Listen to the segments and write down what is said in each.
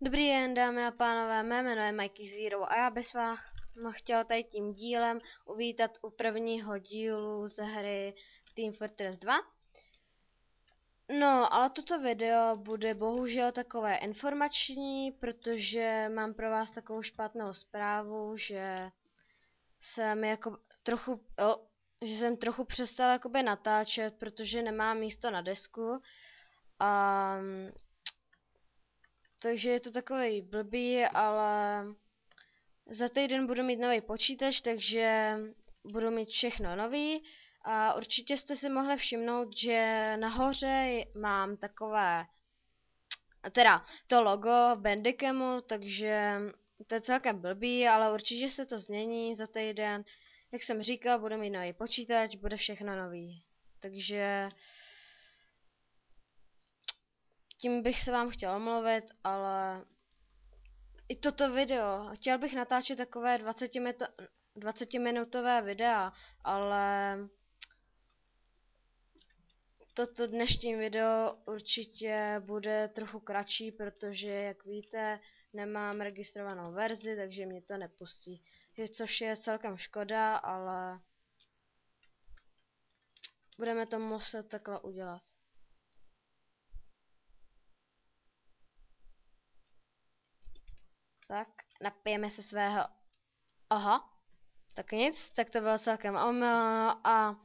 Dobrý den, dámy a pánové, mé jméno je Mikey Zero a já bych vás chtěl tady tím dílem uvítat u prvního dílu ze hry Team Fortress 2. No, ale toto video bude bohužel takové informační, protože mám pro vás takovou špatnou zprávu, že jsem jako že jsem trochu přestal jakoby natáčet, protože nemám místo na desku. Takže je to takový blbý, ale za týden budu mít nový počítač, takže budu mít všechno nový. A určitě jste si mohli všimnout, že nahoře mám takové, teda to logo Bandicamo, takže to je celkem blbý, ale určitě se to změní za týden. Jak jsem říkal, budu mít nový počítač, bude všechno nový. Takže tím bych se vám chtěl omluvit, ale i toto video. Chtěl bych natáčet takové 20-minutové videa, ale toto dnešní video určitě bude trochu kratší, protože, jak víte, nemám registrovanou verzi, takže mě to nepustí. Což je celkem škoda, ale budeme to muset takhle udělat. Tak, napijeme se svého. Aha, tak nic, tak to bylo celkem omyl a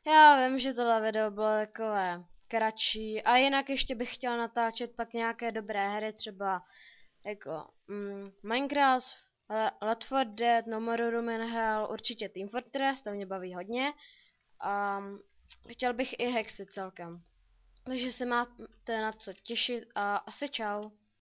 já vím, že tohle video bylo takové kratší a jinak ještě bych chtěl natáčet pak nějaké dobré hry, třeba jako Minecraft, Left 4 Dead, No More Room in Hell, určitě Team Fortress, to mě baví hodně a chtěl bych i Hexy celkem. Takže se máte na co těšit a asi čau.